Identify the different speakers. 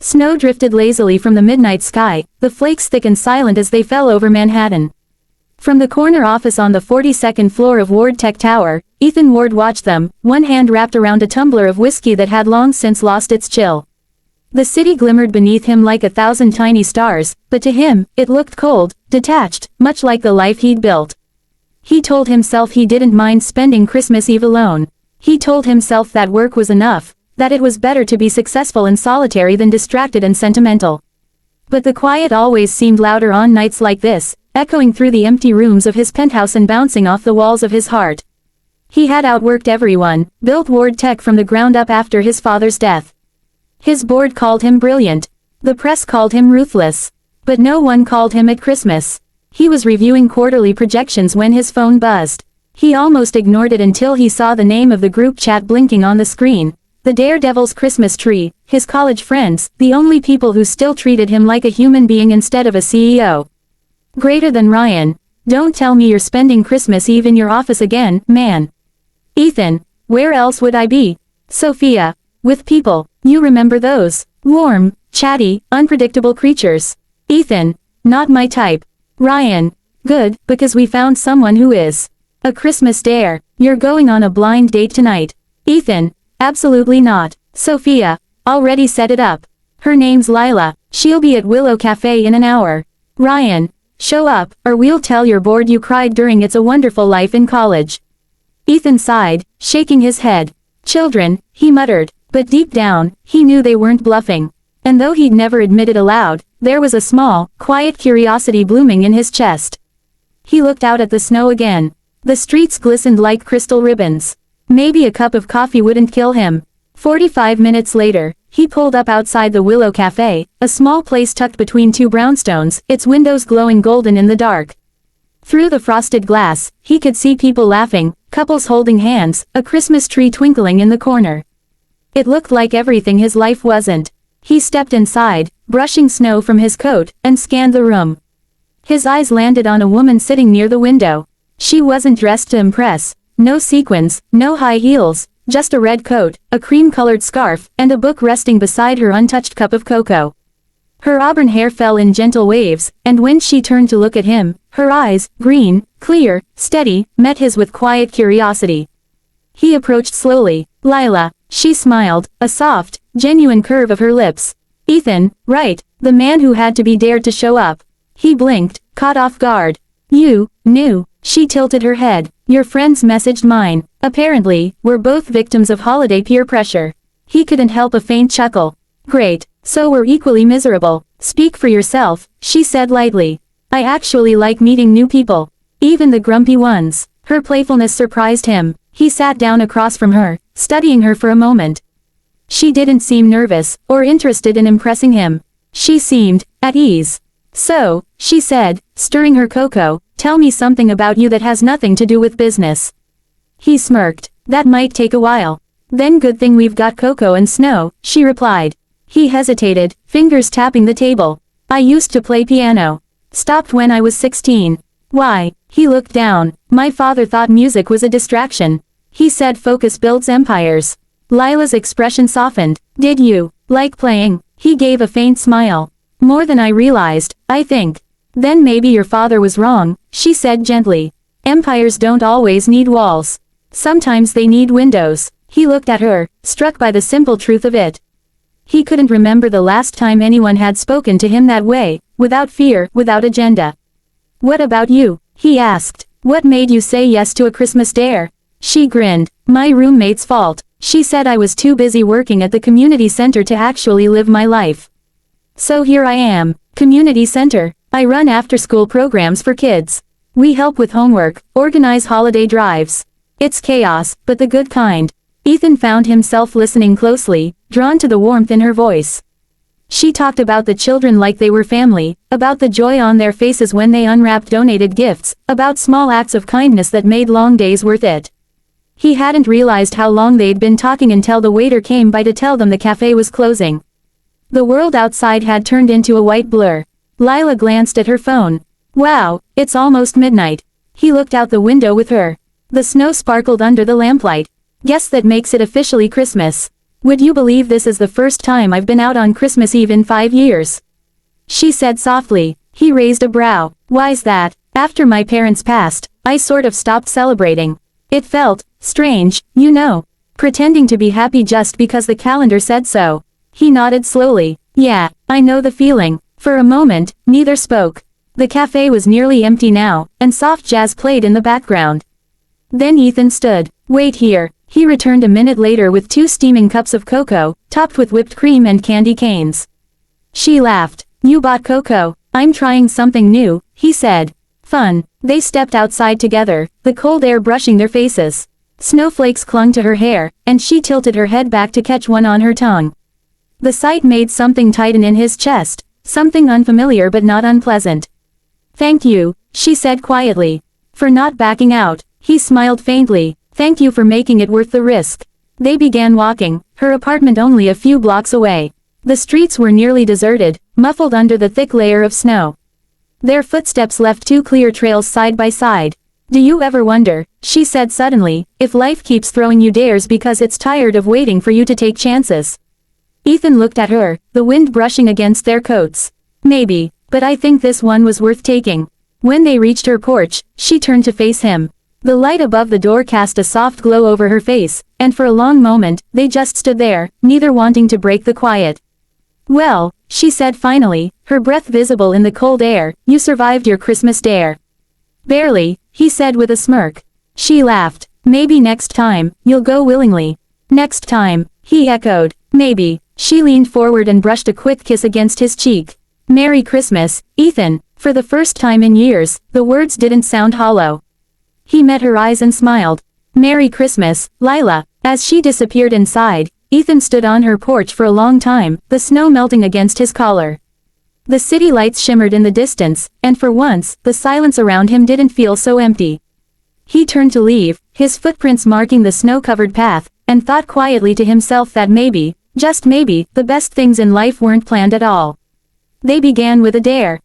Speaker 1: Snow drifted lazily from the midnight sky, the flakes thick and silent as they fell over Manhattan. From the corner office on the 42nd floor of Ward Tech Tower, Ethan Ward watched them, one hand wrapped around a tumbler of whiskey that had long since lost its chill. The city glimmered beneath him like 1,000 tiny stars, but to him, it looked cold, detached, much like the life he'd built. He told himself he didn't mind spending Christmas Eve alone. He told himself that work was enough, that it was better to be successful and solitary than distracted and sentimental. But the quiet always seemed louder on nights like this, echoing through the empty rooms of his penthouse and bouncing off the walls of his heart. He had outworked everyone, built Ward Tech from the ground up after his father's death. His board called him brilliant. The press called him ruthless. But no one called him at Christmas. He was reviewing quarterly projections when his phone buzzed. He almost ignored it until he saw the name of the group chat blinking on the screen. The Daredevil's Christmas tree, his college friends, the only people who still treated him like a human being instead of a CEO. Greater than Ryan. Don't tell me you're spending Christmas Eve in your office again, man. Ethan, where else would I be? Sophia. With people. You remember those? Warm, chatty, unpredictable creatures. Ethan. Not my type. Ryan. Good, because we found someone who is. A Christmas dare. You're going on a blind date tonight. Ethan. Absolutely not. Sophia. Already set it up. Her name's Lila. She'll be at Willow Cafe in an hour. Ryan. Show up, or we'll tell your board you cried during It's a Wonderful Life in college. Ethan sighed, shaking his head. Children, he muttered, but deep down, he knew they weren't bluffing. And though he'd never admitted aloud, there was a small, quiet curiosity blooming in his chest. He looked out at the snow again. The streets glistened like crystal ribbons. Maybe a cup of coffee wouldn't kill him. 45 minutes later, he pulled up outside the Willow Cafe, a small place tucked between two brownstones, its windows glowing golden in the dark. Through the frosted glass, he could see people laughing, couples holding hands, a Christmas tree twinkling in the corner. It looked like everything his life wasn't. He stepped inside, brushing snow from his coat, and scanned the room. His eyes landed on a woman sitting near the window. She wasn't dressed to impress. No sequins, no high heels, just a red coat, a cream-colored scarf, and a book resting beside her untouched cup of cocoa. Her auburn hair fell in gentle waves, and when she turned to look at him, her eyes, green, clear, steady, met his with quiet curiosity. He approached slowly. Lila. She smiled, a soft, genuine curve of her lips. Ethan, right, the man who had to be dared to show up. He blinked, caught off guard. You knew. She tilted her head. Your friends messaged mine. Apparently, we're both victims of holiday peer pressure. He couldn't help a faint chuckle. Great, so we're equally miserable. Speak for yourself, she said lightly. I actually like meeting new people. Even the grumpy ones. Her playfulness surprised him. He sat down across from her, studying her for a moment. She didn't seem nervous, or interested in impressing him. She seemed at ease. So, she said, stirring her cocoa, tell me something about you that has nothing to do with business. He smirked. That might take a while. Then good thing we've got cocoa and snow, she replied. He hesitated, fingers tapping the table. I used to play piano. Stopped when I was 16. Why? He looked down. My father thought music was a distraction. He said focus builds empires. Lila's expression softened. Did you like playing? He gave a faint smile. More than I realized, I think. Then maybe your father was wrong, she said gently. Empires don't always need walls. Sometimes they need windows. He looked at her, struck by the simple truth of it. He couldn't remember the last time anyone had spoken to him that way, without fear, without agenda. What about you? He asked. What made you say yes to a Christmas dare? She grinned. My roommate's fault. She said I was too busy working at the community center to actually live my life. So here I am. Community center. I run after-school programs for kids. We help with homework, organize holiday drives. It's chaos, but the good kind. Ethan found himself listening closely, drawn to the warmth in her voice. She talked about the children like they were family, about the joy on their faces when they unwrapped donated gifts, about small acts of kindness that made long days worth it. He hadn't realized how long they'd been talking until the waiter came by to tell them the cafe was closing. The world outside had turned into a white blur. Lila glanced at her phone. Wow, it's almost midnight. He looked out the window with her. The snow sparkled under the lamplight. Guess that makes it officially Christmas. Would you believe this is the first time I've been out on Christmas Eve in 5 years? She said softly. He raised a brow. Why's that? After my parents passed, I sort of stopped celebrating. It felt strange, you know. Pretending to be happy just because the calendar said so. He nodded slowly. Yeah, I know the feeling. For a moment, neither spoke. The cafe was nearly empty now, and soft jazz played in the background. Then Ethan stood. Wait here. He returned a minute later with 2 steaming cups of cocoa, topped with whipped cream and candy canes. She laughed. You bought cocoa. I'm trying something new, he said. Fun. They stepped outside together, the cold air brushing their faces. Snowflakes clung to her hair, and she tilted her head back to catch one on her tongue. The sight made something tighten in his chest, something unfamiliar but not unpleasant. Thank you, she said quietly. For not backing out. He smiled faintly. Thank you for making it worth the risk. They began walking, her apartment only a few blocks away. The streets were nearly deserted, muffled under the thick layer of snow. Their footsteps left 2 clear trails side by side. Do you ever wonder, she said suddenly, if life keeps throwing you dares because it's tired of waiting for you to take chances? Ethan looked at her, the wind brushing against their coats. Maybe, but I think this one was worth taking. When they reached her porch, she turned to face him. The light above the door cast a soft glow over her face, and for a long moment, they just stood there, neither wanting to break the quiet. Well, she said finally, her breath visible in the cold air, you survived your Christmas dare. Barely, he said with a smirk. She laughed. Maybe next time, you'll go willingly. Next time, he echoed. Maybe. She leaned forward and brushed a quick kiss against his cheek. Merry Christmas, Ethan. For the first time in years, the words didn't sound hollow. He met her eyes and smiled. Merry Christmas, Lila. As she disappeared inside, Ethan stood on her porch for a long time, the snow melting against his collar. The city lights shimmered in the distance, and for once, the silence around him didn't feel so empty. He turned to leave, his footprints marking the snow-covered path, and thought quietly to himself that maybe, just maybe, the best things in life weren't planned at all. They began with a dare.